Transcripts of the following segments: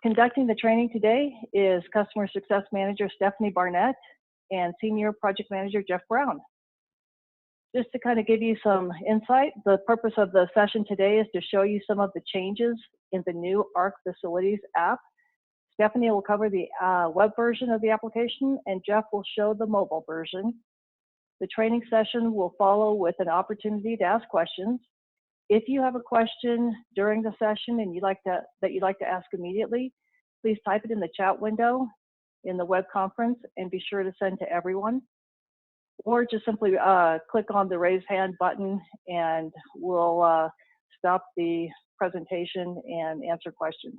Conducting the training today is Customer Success Manager Stephanie Barnett and Senior Project Manager Jeff Brown. Just to kind of give you some insight, the purpose of the session today is to show you some of the changes in the new ARC Facilities app. Stephanie will cover the web version of the application, and Jeff will show the mobile version. The training session will follow with an opportunity to ask questions. If you have a question during the session and you'd like to ask immediately, please type it in the chat window in the web conference and be sure to send to everyone. Or just simply click on the raise hand button and we'll stop the presentation and answer questions.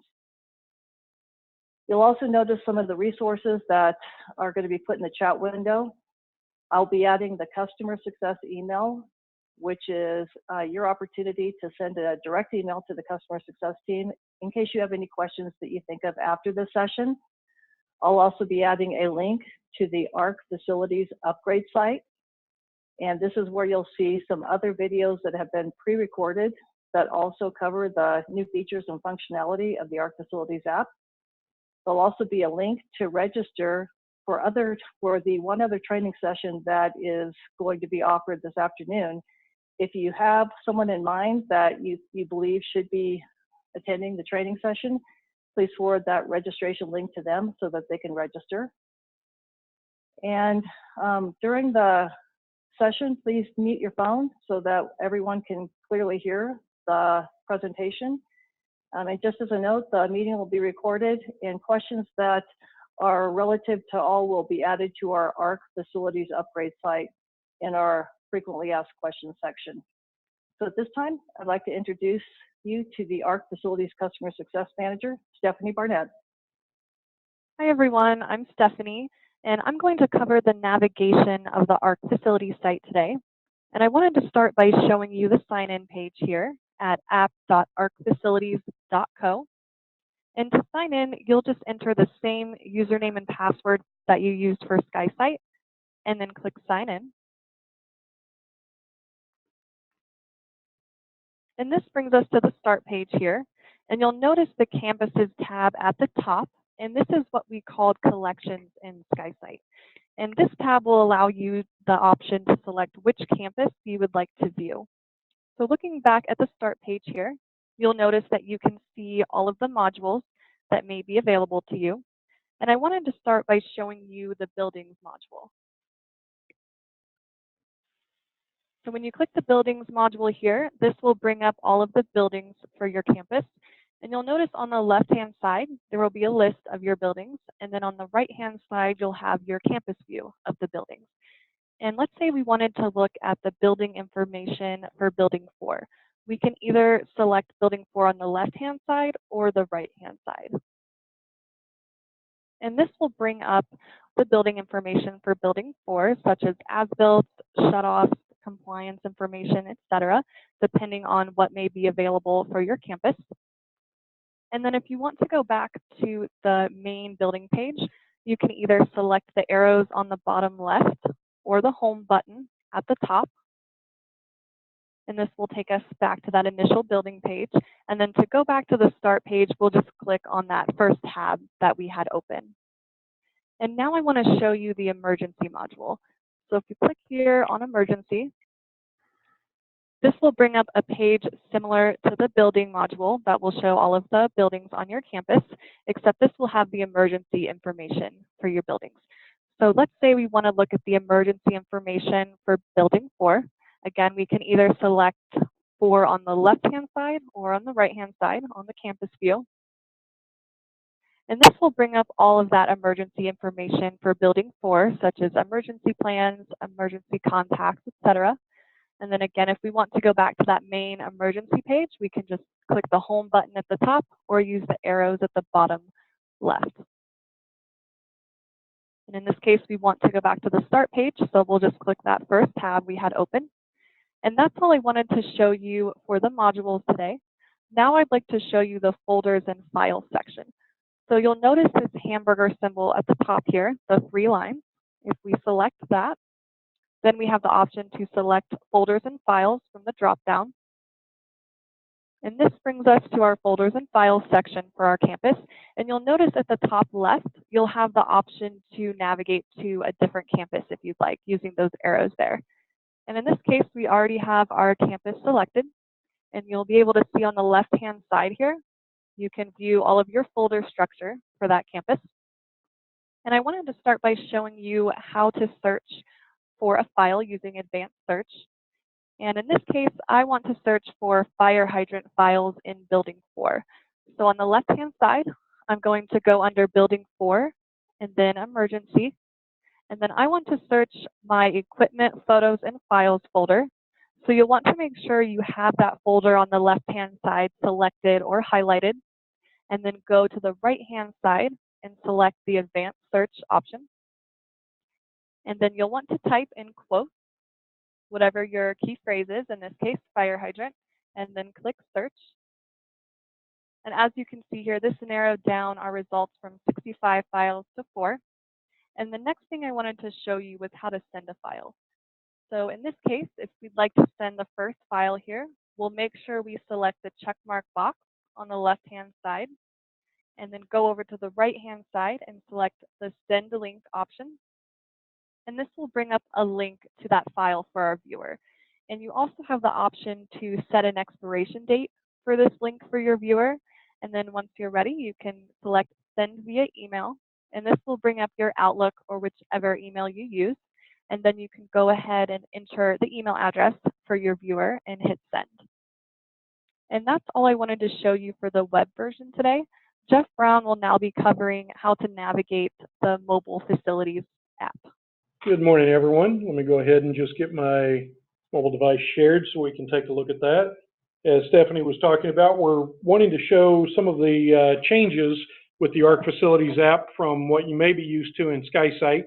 You'll also notice some of the resources that are going to be put in the chat window. I'll be adding the customer success email, which is your opportunity to send a direct email to the customer success team in case you have any questions that you think of after the session. I'll also be adding a link to the ARC Facilities upgrade site. And this is where you'll see some other videos that have been pre-recorded that also cover the new features and functionality of the ARC Facilities app. There'll also be a link to register for the one other training session that is going to be offered this afternoon. If you have someone in mind that you believe should be attending the training session, please forward that registration link to them so that they can register. And during the session, please mute your phone so that everyone can clearly hear the presentation. And just as a note, the meeting will be recorded and questions that are relative to all will be added to our ARC Facilities upgrade site in our frequently asked questions section. So at this time, I'd like to introduce you to the ARC Facilities Customer Success Manager, Stephanie Barnett. Hi everyone, I'm Stephanie, and I'm going to cover the navigation of the ARC Facilities site today. And I wanted to start by showing you the sign-in page here at app.arcfacilities.co. And to sign in, you'll just enter the same username and password that you used for SkySite, and then click Sign In. And this brings us to the start page here. And you'll notice the Campuses tab at the top. And this is what we called Collections in SkySite. And this tab will allow you the option to select which campus you would like to view. So looking back at the start page here, you'll notice that you can see all of the modules that may be available to you. And I wanted to start by showing you the Buildings module. So when you click the Buildings module here, this will bring up all of the buildings for your campus. And you'll notice on the left-hand side, there will be a list of your buildings. And then on the right-hand side, you'll have your campus view of the buildings. And let's say we wanted to look at the building information for Building 4. We can either select Building 4 on the left-hand side or the right-hand side. And this will bring up the building information for Building 4, such as as-built, shutoffs, compliance information, etc., depending on what may be available for your campus. And then if you want to go back to the main building page, you can either select the arrows on the bottom left or the home button at the top. And this will take us back to that initial building page. And then to go back to the start page, we'll just click on that first tab that we had open. And now I want to show you the emergency module. So if you click here on emergency, this will bring up a page similar to the building module that will show all of the buildings on your campus, except this will have the emergency information for your buildings. So let's say we want to look at the emergency information for Building 4. Again, we can either select 4 on the left-hand side or on the right-hand side on the campus view. And this will bring up all of that emergency information for Building 4, such as emergency plans, emergency contacts, etc. And then again, if we want to go back to that main emergency page, we can just click the home button at the top or use the arrows at the bottom left. And in this case, we want to go back to the start page, so we'll just click that first tab we had open. And that's all I wanted to show you for the modules today. Now I'd like to show you the folders and files section. So you'll notice this hamburger symbol at the top here, the 3 lines. If we select that, then we have the option to select folders and files from the drop-down. And this brings us to our folders and files section for our campus. And you'll notice at the top left, you'll have the option to navigate to a different campus if you'd like, using those arrows there. And in this case, we already have our campus selected. And you'll be able to see on the left-hand side here, you can view all of your folder structure for that campus. And I wanted to start by showing you how to search for a file using advanced search. And in this case, I want to search for fire hydrant files in Building 4. So on the left-hand side, I'm going to go under Building 4 and then Emergency. And then I want to search my Equipment, Photos, and Files folder. So you'll want to make sure you have that folder on the left-hand side selected or highlighted, and then go to the right-hand side and select the Advanced Search option. And then you'll want to type in quotes whatever your key phrase is, in this case, fire hydrant, and then click Search. And as you can see here, this narrowed down our results from 65 files to 4. And the next thing I wanted to show you was how to send a file. So in this case, if we'd like to send the first file here, we'll make sure we select the checkmark box on the left-hand side, and then go over to the right-hand side and select the Send Link option. And this will bring up a link to that file for our viewer. And you also have the option to set an expiration date for this link for your viewer. And then once you're ready, you can select Send via email. And this will bring up your Outlook or whichever email you use. And then you can go ahead and enter the email address for your viewer and hit send. And that's all I wanted to show you for the web version today. Jeff Brown will now be covering how to navigate the mobile facilities app. Good morning, everyone. Let me go ahead and just get my mobile device shared so we can take a look at that. As Stephanie was talking about, we're wanting to show some of the changes with the ARC Facilities app from what you may be used to in SkySite.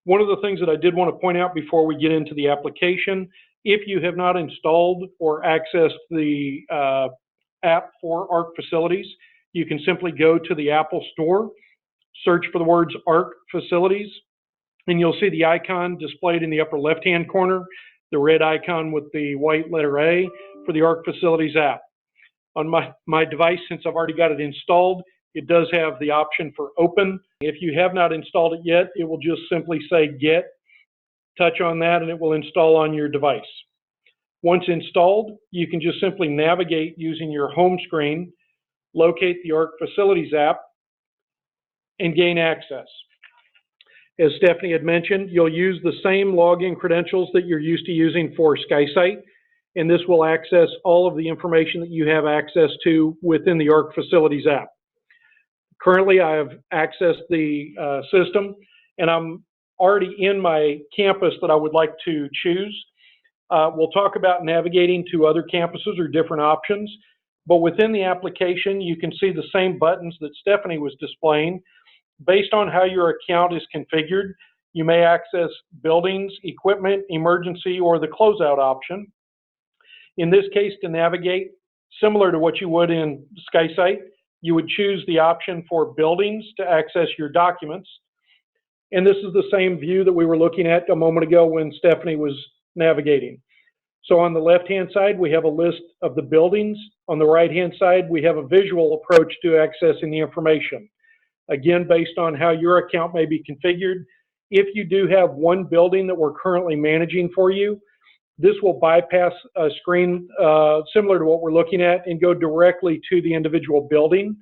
One of the things that I did want to point out before we get into the application, if you have not installed or accessed the app for ARC Facilities, you can simply go to the Apple Store, search for the words ARC Facilities, and you'll see the icon displayed in the upper left-hand corner, the red icon with the white letter A for the ARC Facilities app. On my device, since I've already got it installed, it does have the option for open. If you have not installed it yet, it will just simply say get, touch on that, and it will install on your device. Once installed, you can just simply navigate using your home screen, locate the ARC Facilities app, and gain access. As Stephanie had mentioned, you'll use the same login credentials that you're used to using for SkySite, and this will access all of the information that you have access to within the ARC Facilities app. Currently, I have accessed the system, and I'm already in my campus that I would like to choose. We'll talk about navigating to other campuses or different options, but within the application, you can see the same buttons that Stephanie was displaying. Based on how your account is configured, you may access buildings, equipment, emergency, or the closeout option. In this case, to navigate, similar to what you would in SkySite, you would choose the option for buildings to access your documents. And this is the same view that we were looking at a moment ago when Stephanie was navigating. So on the left-hand side, we have a list of the buildings. On the right-hand side, we have a visual approach to accessing the information. Again, based on how your account may be configured, if you do have one building that we're currently managing for you, this will bypass a screen similar to what we're looking at and go directly to the individual building.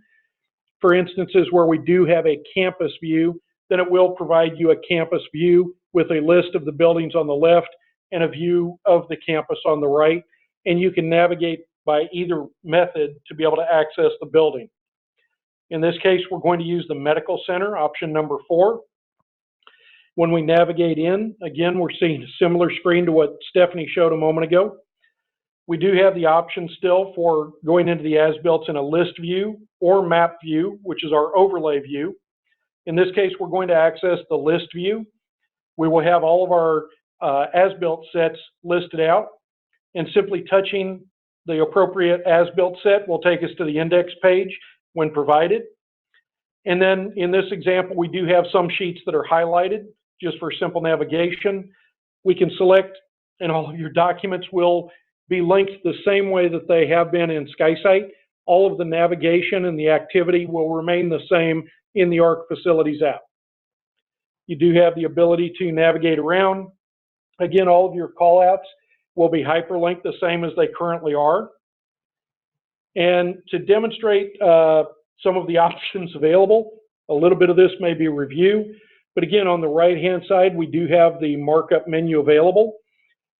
For instances where we do have a campus view, then it will provide you a campus view with a list of the buildings on the left and a view of the campus on the right, and you can navigate by either method to be able to access the building. In this case, we're going to use the medical center, option number 4. When we navigate in, again, we're seeing a similar screen to what Stephanie showed a moment ago. We do have the option still for going into the as-built in a list view or map view, which is our overlay view. In this case, we're going to access the list view. We will have all of our as-built sets listed out, and simply touching the appropriate as-built set will take us to the index page when provided. And then in this example, we do have some sheets that are highlighted just for simple navigation. We can select, and all of your documents will be linked the same way that they have been in SkySight. All of the navigation and the activity will remain the same in the ARC Facilities app. You do have the ability to navigate around. Again, all of your callouts will be hyperlinked the same as they currently are. And to demonstrate some of the options available, a little bit of this may be a review, but again, on the right-hand side, we do have the markup menu available.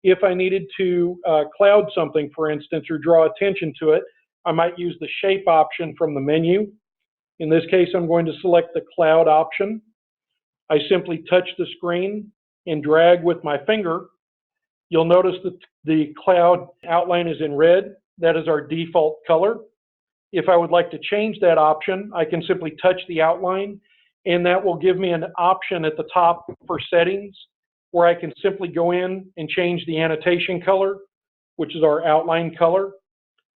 If I needed to cloud something, for instance, or draw attention to it, I might use the shape option from the menu. In this case, I'm going to select the cloud option. I simply touch the screen and drag with my finger. You'll notice that the cloud outline is in red. That is our default color. If I would like to change that option, I can simply touch the outline, and that will give me an option at the top for settings where I can simply go in and change the annotation color, which is our outline color,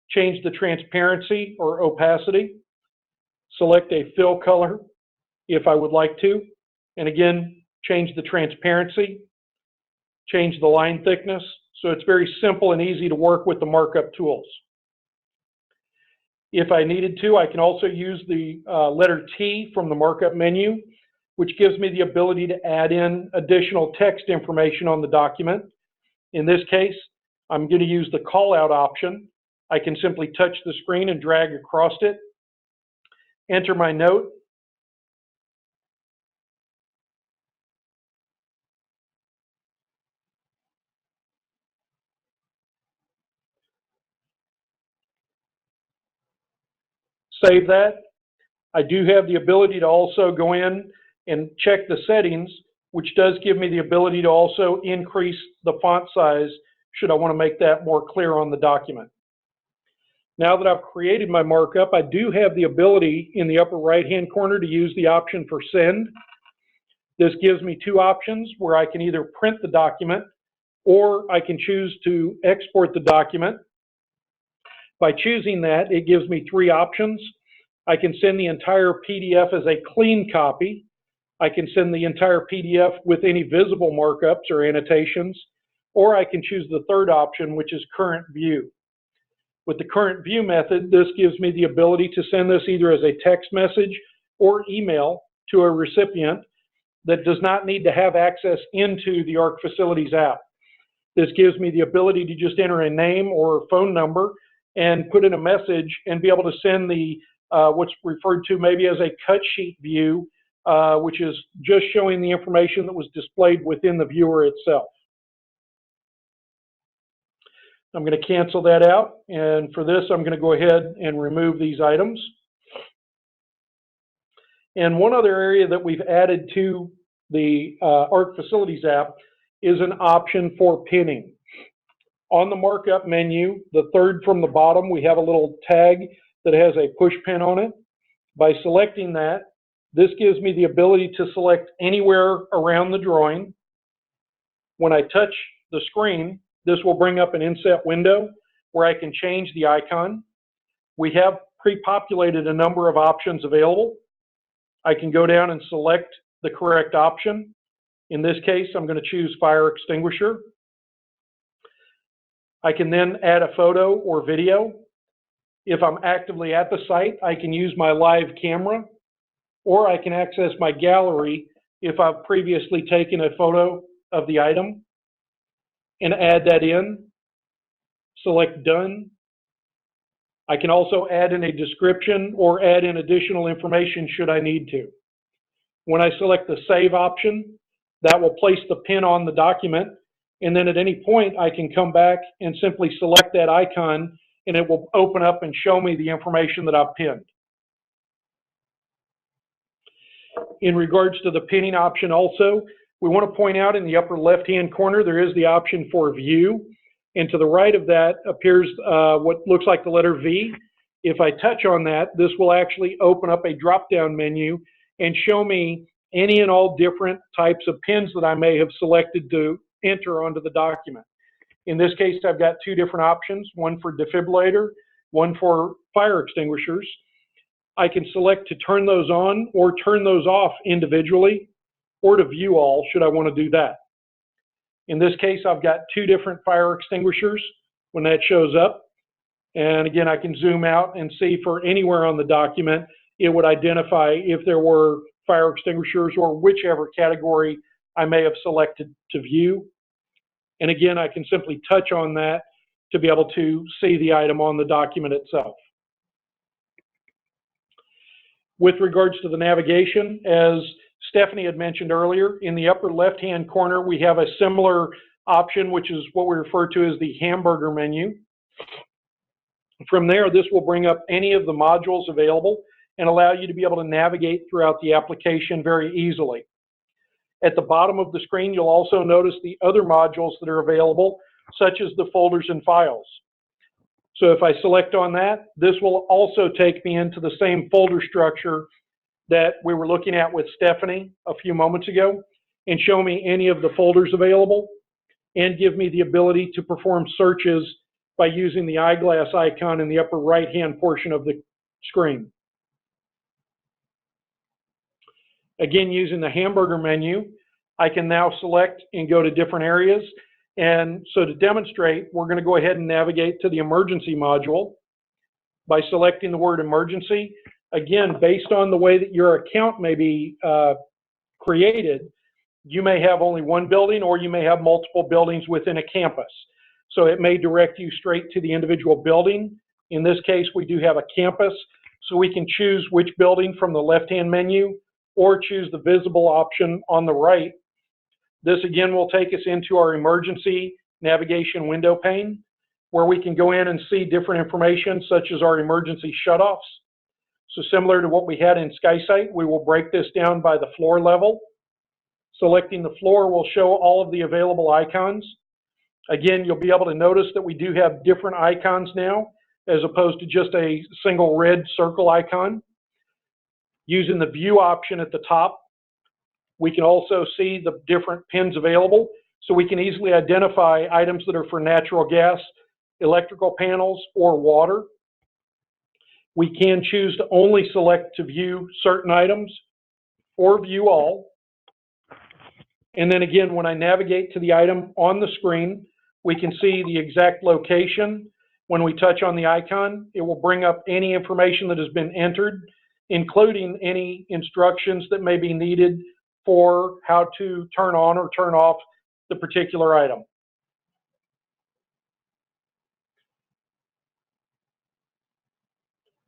change the transparency or opacity, select a fill color if I would like to, and again, change the transparency, change the line thickness. So it's very simple and easy to work with the markup tools. If I needed to, I can also use the letter T from the markup menu, which gives me the ability to add in additional text information on the document. In this case, I'm going to use the callout option. I can simply touch the screen and drag across it, enter my note, save that. I do have the ability to also go in and check the settings, which does give me the ability to also increase the font size should I want to make that more clear on the document. Now that I've created my markup, I do have the ability in the upper right-hand corner to use the option for send. This gives me two options where I can either print the document or I can choose to export the document. By choosing that, it gives me three options. I can send the entire PDF as a clean copy. I can send the entire PDF with any visible markups or annotations, or I can choose the third option, which is current view. With the current view method, this gives me the ability to send this either as a text message or email to a recipient that does not need to have access into the ARC Facilities app. This gives me the ability to just enter a name or a phone number and put in a message and be able to send the what's referred to maybe as a cut sheet view, which is just showing the information that was displayed within the viewer itself. I'm going to cancel that out, and for this I'm going to go ahead and remove these items. And one other area that we've added to the ARC Facilities app is an option for pinning. On the markup menu, the third from the bottom, we have a little tag that has a push pin on it. By selecting that, this gives me the ability to select anywhere around the drawing. When I touch the screen, this will bring up an inset window where I can change the icon. We have pre-populated a number of options available. I can go down and select the correct option. In this case, I'm going to choose fire extinguisher. I can then add a photo or video. If I'm actively at the site, I can use my live camera, or I can access my gallery if I've previously taken a photo of the item and add that in. Select done. I can also add in a description or add in additional information should I need to. When I select the save option, that will place the pin on the document, and then at any point I can come back and simply select that icon and it will open up and show me the information that I've pinned. In regards to the pinning option also, we want to point out in the upper left-hand corner there is the option for view, and to the right of that appears what looks like the letter V. If I touch on that, this will actually open up a drop-down menu and show me any and all different types of pins that I may have selected to enter onto the document. In this case, I've got two different options, one for defibrillator, one for fire extinguishers. I can select to turn those on or turn those off individually, or to view all should I want to do that. In this case, I've got two different fire extinguishers. when that shows up. And again, I can zoom out and see for anywhere on the document, it would identify if there were fire extinguishers or whichever category I may have selected to view. And again, I can simply touch on that to be able to see the item on the document itself. With regards to the navigation, as Stephanie had mentioned earlier, in the upper left-hand corner, we have a similar option, which is what we refer to as the hamburger menu. From there, this will bring up any of the modules available and allow you to be able to navigate throughout the application very easily. At the bottom of the screen, you'll also notice the other modules that are available, such as the folders and files. So if I select on that, this will also take me into the same folder structure that we were looking at with Stephanie a few moments ago, and show me any of the folders available and give me the ability to perform searches by using the eyeglass icon in the upper right-hand portion of the screen. Again, using the hamburger menu, I can now select and go to different areas. And so to demonstrate, we're going to go ahead and navigate to the emergency module by selecting the word emergency. Again, based on the way that your account may be created, you may have only one building or you may have multiple buildings within a campus. So it may direct you straight to the individual building. In this case, we do have a campus, so we can choose which building from the left-hand menu or choose the visible option on the right. This again will take us into our emergency navigation window pane, where we can go in and see different information such as our emergency shutoffs. So similar to what we had in SkySight, we will break this down by the floor level. Selecting the floor will show all of the available icons. Again, you'll be able to notice that we do have different icons now, as opposed to just a single red circle icon. Using the view option at the top, we can also see the different pins available, so we can easily identify items that are for natural gas, electrical panels, or water. We can choose to only select to view certain items or view all. And then again, when I navigate to the item on the screen, we can see the exact location. When we touch on the icon, it will bring up any information that has been entered, including any instructions that may be needed for how to turn on or turn off the particular item.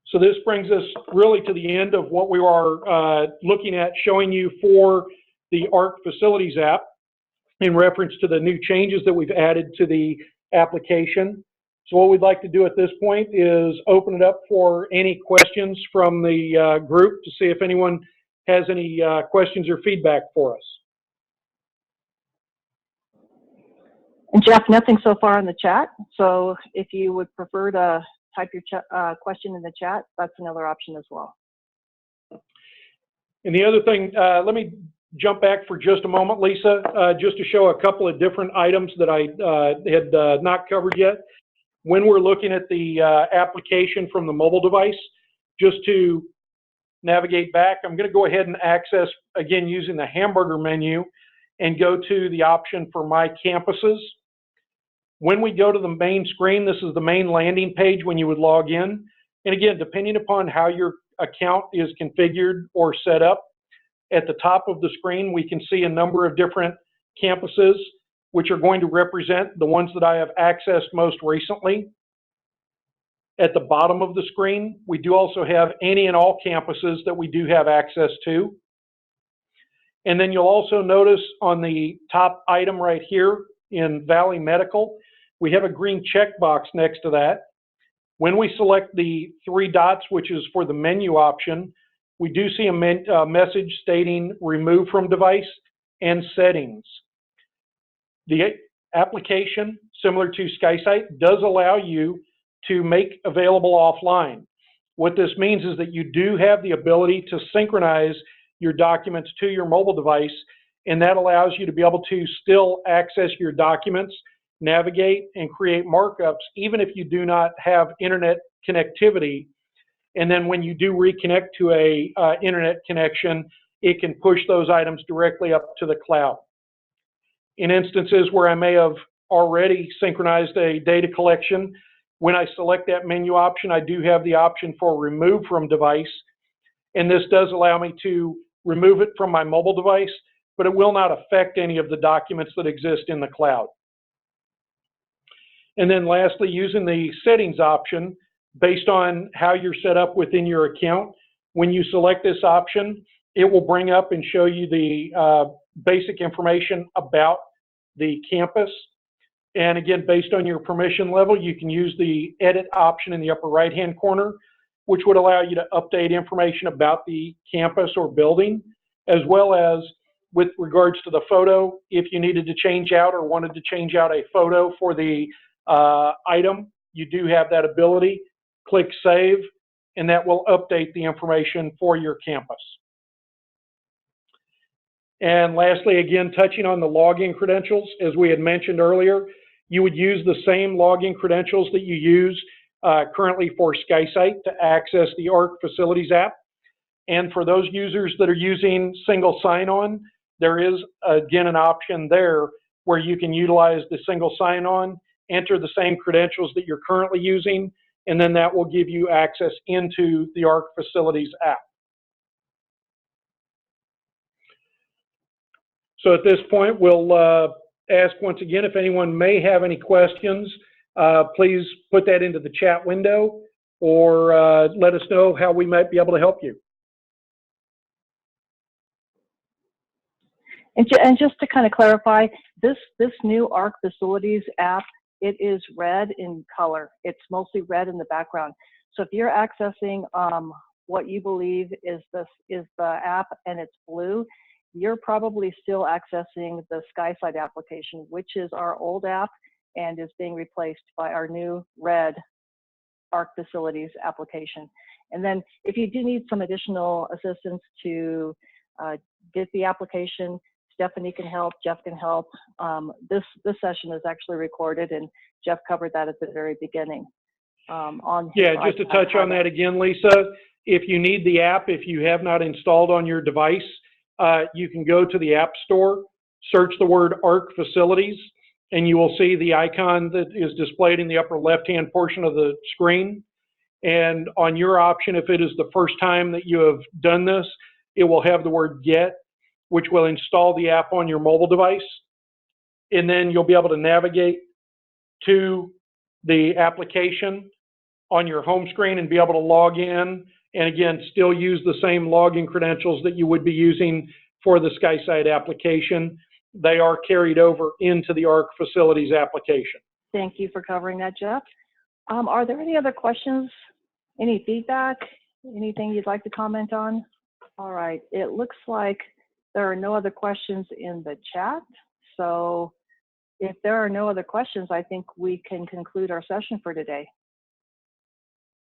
So this brings us really to the end of what we are looking at showing you for the ARC Facilities app in reference to the new changes that we've added to the application. So what we'd like to do at this point is open it up for any questions from the group to see if anyone has any questions or feedback for us. And Jeff, nothing so far in the chat. So if you would prefer to type your question in the chat, that's another option as well. And the other thing, let me jump back for just a moment, Lisa, just to show a couple of different items that I had not covered yet. When we're looking at the application from the mobile device, just to navigate back, I'm going to go ahead and access, again, using the hamburger menu and go to the option for My Campuses. When we go to the main screen, this is the main landing page when you would log in. And again, depending upon how your account is configured or set up, at the top of the screen, we can see a number of different campuses, which are going to represent the ones that I have accessed most recently. At the bottom of the screen, we do also have any and all campuses that we do have access to. And then you'll also notice on the top item right here in Valley Medical, we have a green checkbox next to that. When we select the three dots, which is for the menu option, we do see a message stating remove from device and settings. The application, similar to SkySight, does allow you to make available offline. What this means is that you do have the ability to synchronize your documents to your mobile device, and that allows you to be able to still access your documents, navigate, and create markups, even if you do not have internet connectivity. And then when you do reconnect to a internet connection, it can push those items directly up to the cloud. In instances where I may have already synchronized a data collection. When I select that menu option, I do have the option for remove from device, and this does allow me to remove it from my mobile device, but it will not affect any of the documents that exist in the cloud. And then lastly, using the settings option, based on how you're set up within your account, when you select this option, it will bring up and show you the basic information about the campus. And again, based on your permission level, you can use the edit option in the upper right-hand corner, which would allow you to update information about the campus or building, as well as with regards to the photo, if you needed to change out or wanted to change out a photo for the item, you do have that ability. Click Save, and that will update the information for your campus. And lastly, again, touching on the login credentials, as we had mentioned earlier, you would use the same login credentials that you use currently for SkySite to access the ARC Facilities app. And for those users that are using single sign-on, there is, again, an option there where you can utilize the single sign-on, enter the same credentials that you're currently using, and then that will give you access into the ARC Facilities app. So at this point, we'll ask once again if anyone may have any questions. Please put that into the chat window or let us know how we might be able to help you. And just to kind of clarify, this new ARC Facilities app, it is red in color. It's mostly red in the background. So if you're accessing what you believe is the app and it's blue, you're probably still accessing the SkySite application, which is our old app and is being replaced by our new red ARC Facilities application. And then if you do need some additional assistance to get the application, Stephanie can help, Jeff can help. This session is actually recorded, and Jeff covered that at the very beginning. Yeah, just to touch on that again, Lisa, if you need the app, if you have not installed on your device, you can go to the App Store, search the word ARC Facilities, and you will see the icon that is displayed in the upper left-hand portion of the screen. And on your option, if it is the first time that you have done this, it will have the word Get, which will install the app on your mobile device. And then you'll be able to navigate to the application on your home screen and be able to log in. And again, still use the same login credentials that you would be using for the SkySite application. They are carried over into the ARC Facilities application. Thank you for covering that, Jeff. Are there any other questions, any feedback, anything you'd like to comment on? All right, it looks like there are no other questions in the chat. So if there are no other questions, I think we can conclude our session for today.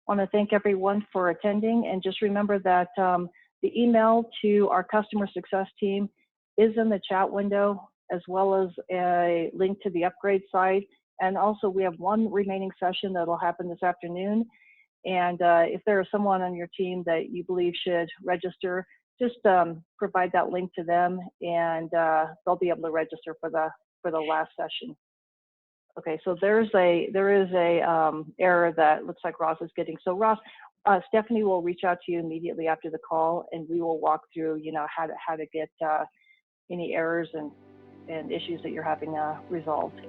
I want to thank everyone for attending, and just remember that the email to our customer success team is in the chat window, as well as a link to the upgrade site. And also we have one remaining session that will happen this afternoon. And if there is someone on your team that you believe should register, just provide that link to them, and they'll be able to register for the last session. Okay, so there is a error that looks like Ross is getting. So Ross, Stephanie will reach out to you immediately after the call, and we will walk through, how to get any errors and issues that you're having resolved.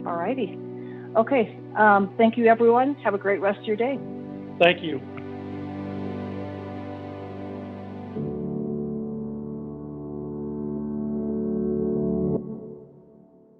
All righty. Okay, thank you everyone. Have a great rest of your day. Thank you.